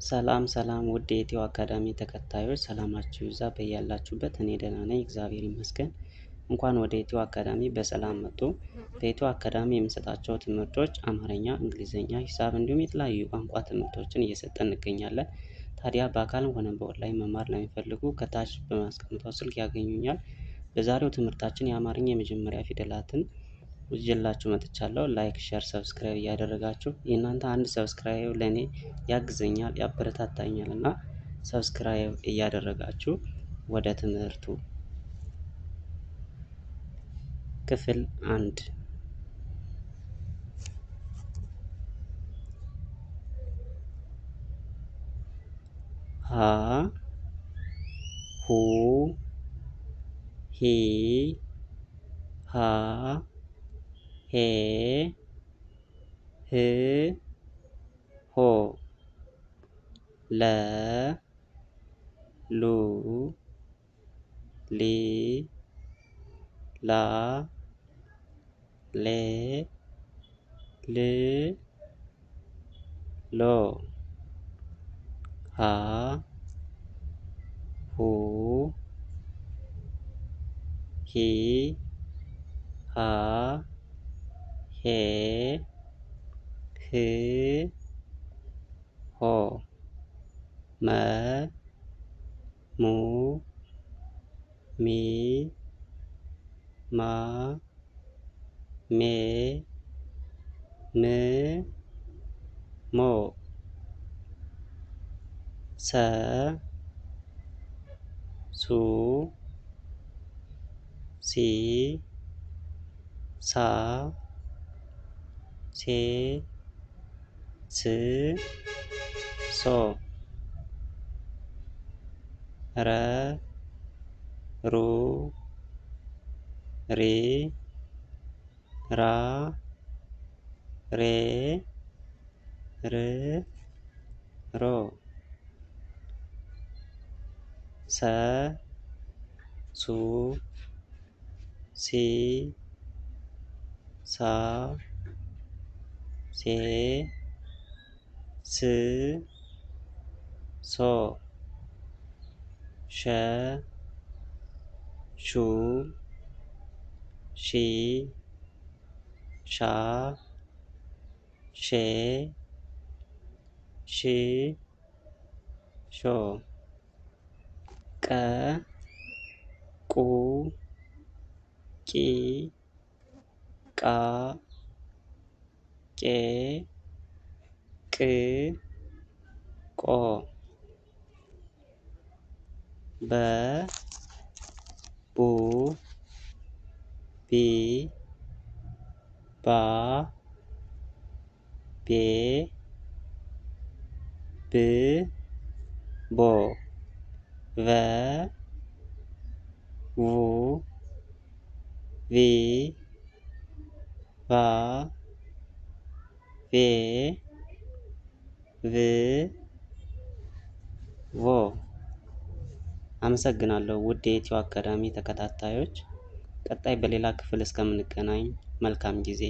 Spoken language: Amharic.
ሰላም ሰላም ውድ የኢትዮ አካዳሚ ተከታዮች ሰላማችሁ ይብዛ በያላችሁበት። እኔ ደህና ነኝ፣ እግዚአብሔር ይመስገን። እንኳን ወደ ኢትዮ አካዳሚ በሰላም መጡ። በኢትዮ አካዳሚ የምንሰጣቸው ትምህርቶች አማርኛ፣ እንግሊዝኛ፣ ሂሳብ እንዲሁም የተለያዩ ቋንቋ ትምህርቶችን እየሰጠን እንገኛለን። ታዲያ በአካልም ሆነ በኦንላይን መማር ለሚፈልጉ ከታች በማስቀምጠው ስልክ ያገኙኛል። በዛሬው ትምህርታችን የአማርኛ የመጀመሪያ ፊደላትን ይዤላችሁ መጥቻለሁ። ላይክ፣ ሼር፣ ሰብስክራይብ እያደረጋችሁ የእናንተ አንድ ሰብስክራይብ ለእኔ ያግዘኛል፣ ያበረታታኛል እና ሰብስክራይብ እያደረጋችሁ ወደ ትምህርቱ ክፍል 1 ሀ ሁ ሂ ሃ ሄ ህ ሆ ለ ሉ ሊ ላ ሌ ል ሎ ሀ ሁ ሂ ሃ ሄ ህ ሆ መ ሙ ሚ ማ ሜ ም ሞ ሰ ሱ ሲ ሳ ሴ ስ ሶ ረ ሩ ሬ ራ ሬ ር ሮ ሰ ሱ ሲ ሳ ሴ ስ ሶ ሸ ሹ ሺ ሻ ሼ ሺ ሾ ቀ ቁ ቂ ቃ ቄ ቅ ቆ በ ቡ ቢ ባ ቤ ብ ቦ ቨ ቡ ቪ ቫ ቬ ቭ ቮ። አመሰግናለሁ ውድ የኢትዮ አካዳሚ ተከታታዮች። ቀጣይ በሌላ ክፍል እስከምንገናኝ መልካም ጊዜ